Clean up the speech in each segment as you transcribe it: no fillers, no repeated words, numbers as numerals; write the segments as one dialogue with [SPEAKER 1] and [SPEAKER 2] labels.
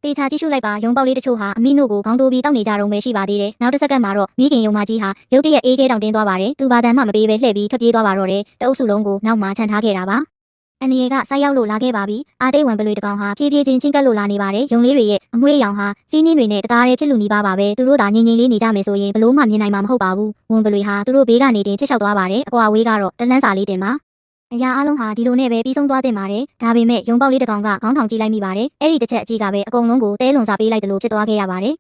[SPEAKER 1] တေချာကြည့်ရှုလိုက်ပါရုံပေါက်လေးတချို့ဟာအမိနို့ကိုခေါင်းတိုးပြီးတောက်နေကြတော့ပဲရှိပါသေးတယ်နောက်တစ်စက္ကန့်မှာတော့မိခင်ယုံမကြီးဟာရုတ်တရက်အေးခဲတောင်တင်းသွားပါတယ်သူဘာတန်မှမပေးပဲလှည့်ပြီးထွက်ပြေးသွားပါတော့တယ်တအုပ်စုလုံးကိုနောက်မှခြံထားခဲ့တာပါအန်နီယေကဆိုက်ရောက်လို့လာခဲ့ပါပြီအာတိတ်ဝန်ပလွေတကောင်ဟာဖြည်းဖြည်းချင်းချင်းကပ်လို့လာနေပါတယ်ရုံလေးတွေရဲ့အမွှေးရောင်ဟာစီးနှင်းတွေနဲ့တကားရဲဖြစ်လူနီးပါပါပဲသူတို့သာငြိမ်ငြိမ်လေးနေကြမယ်ဆိုရင်ဘလို့မှမြင်နိုင်မှာမဟုတ်ပါဘူးဝန်ပလွေဟာသူတို့ဘေးကနေတင်ဖြစ်လျှောက်သွားပါတယ်အကွာဝေးကတော့တလန်းစာလေးတင်ပါအရာအလုံးဟာဒီလိုနဲ့ပဲပြီးဆုံးသွားတင်ပါတယ်ဒါပေမဲ့ရုံပေါက်လေးတကောင်ကခေါင်းထောင်ကြည့်လိုက်မိပါတယ်အဲ့ဒီတစ်ချက်အကြီးကပဲအကုန်လုံးကိုတဲလွန်စာပေးလိုက်တယ်လို့ဖြစ်သွားခဲ့ရပါတယ်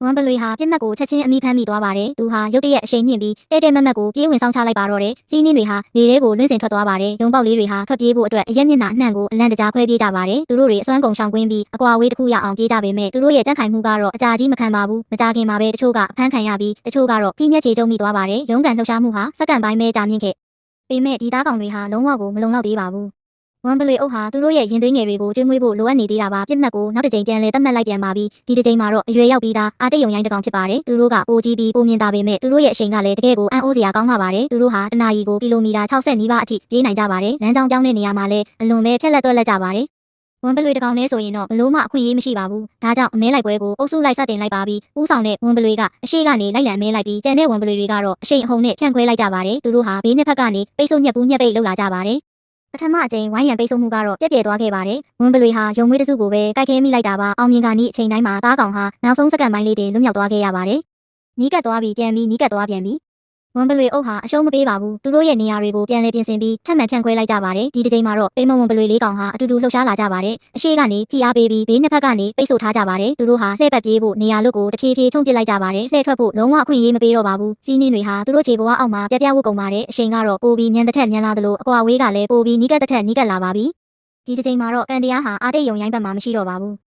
[SPEAKER 1] ဝန်ပလွေဟာပြစ်မှတ်ကိုချက်ချင်းအမိဖမ်းမိသွားပါတယ်သူဟာရုတ်တရက်အရှိန်မြင့်ပြီးတဲတဲမက်မက်ကိုပြေးဝင်ဆောင်ချလိုက်ပါတော့တယ်စီးနှင်းတွေဟာလေထဲကိုလွင့်စင်ထွက်သွားပါတယ်ရုံပေါက်လေးတွေဟာထွက်ပြေးဖို့အတွက်အရက်မျက်နှာအနှံ့ကိုအလန့်တကြားခွဲပြေးကြပါတယ်သူတို့တွေအစွမ်းကုန်ရှောင်ကွင်းပြီးအကွာဝေးတစ်ခုရအောင်ပြေးကြပေမဲ့သူတို့ရဲ့ကြံ့ခိုင်မှုကတော့အကြာကြီးမခံပါဘူးမကြခင်မှာပဲတချို့ကအဖမ်းခံရပြီးတချို့ကတော့ဖိညက်ချေကျုံမိသွားပါတယ်ရုံးကန်လှုပ်ရှားမှုဟာစက္ကန့်ပိုင်းပဲကြာမြင့်ခဲ့ပေမဲ့ဒီသားကောင်တွေဟာလုံးဝကိုမလုံလောက်သေးပါဘူးဝန်ပလွေအုပ်ဟာသူတို့ရဲ့ရင်သွေးငယ်တွေကိုကျွေးမွေးဖို့လိုအပ်နေသေးတာပါပြစ်မှတ်ကိုနောက်တစ်ကြိမ်ပြန်လဲသတ်မှတ်လိုက်ပြန်ပါပြီဒီတစ်ကြိမ်မှာတော့အရွယ်ရောက်ပြီးသားအာတိတ်ယုံရိုင်းတကောင်ဖြစ်ပါတယ်သူတို့ကပိုကြီးပြီးပိုမြင်တာပေမဲ့သူတို့ရဲ့အရှိန်ကလည်းတကယ်ကိုအံ့ဩစရာကောင်းပါပါတယ်သူတို့ဟာတနာရီကိုကီလိုမီတာ60နီးပါးအထိပြေးနိုင်ကြပါတယ်လမ်းကြောင်းပြောင်းတဲ့နေရာမှာလည်းအလွန်ပဲထက်လက်တွက်လက်ကြပါတယ်ဝန်ပလွေတကောင်နဲ့ဆိုရင်တော့ဘလို့မှအခွင့်အရေးမရှိပါဘူးဒါကြောင့်အမဲလိုက်ပွဲကိုအုပ်စုလိုက်စတင်လိုက်ပါပြီးဦးဆောင်တဲ့ဝန်ပလွေကအရှိကနေလိုက်လံအမဲလိုက်ပြီးကျန်တဲ့ဝန်ပလွေတွေကတော့အရှိန်အဟုန်နဲ့ဖြန့်ခွဲလိုက်ကြပါတယ်သူတို့ဟာဘေးနှစ်ဖက်ကနေပိတ်ဆို့ညက်ပူးညက်ပိတ်လောက်လာကြပါတယ်ပထမအကြိမ်ဝိုင်းရံပိတ်ဆို့မှုကတော့ပြက်ပြဲသွားခဲ့ပါတယ်။ဝန်ပလွေဟာရုံမွေးတစုကိုပဲကိုက်ခဲမိလိုက်တာပါ။အောင်မြင်ကနီးအချိန်တိုင်းမှာသားကောင်ဟာနောက်ဆုံးစက္ကန့်ပိုင်းလေးတင်လွတ်မြောက်သွားခဲ့ရပါတယ်။နီးကပ်သွားပြီးပြန်ပြီးနီးကပ်သွားပြန်ပြီးဝန်ပလွေအုပ်ဟာအရှုံးမပေးပါဘူး။သူတို့ရဲ့နေရာတွေကိုပြန်လည်ပြင်ဆင်ပြီးထပ်မံဖြန့်ခွဲလိုက်ကြပါတယ်။ဒီတစ်ချိန်မှာတော့ပိမဝန်ပလွေလေးကောင်ဟာအတူတူလှုပ်ရှားလာကြပါတယ်။အရှိကနေဖိအားပေးပြီးဘေးနှစ်ဖက်ကနေပိတ်ဆို့ထားကြပါတယ်။သူတို့ဟာလှည့်ပတ်ပြေးဖို့နေရာလွတ်ကိုတဖြည်းဖြည်းချုံပစ်လိုက်ကြပါတယ်။လှည့်ထွက်ဖို့လုံးဝအခွင့်အရေးမပေးတော့ပါဘူး။စီးနှင်းတွေဟာသူတို့ခြေဘဝအောက်မှာပြပြဝတ်ကုန်ပါတယ်။အရှိန်ကတော့ပိုပြီးညံတစ်ထက်ညံလာသလိုအကွာဝေးကလည်းပိုပြီးနီးကပ်တစ်ထက်နီးကပ်လာပါပြီ။ဒီတစ်ချိန်မှာတော့ကန်တရားဟာအာတိတ်ယုံရိုင်းဘက်မှာမရှိတော့ပါဘူး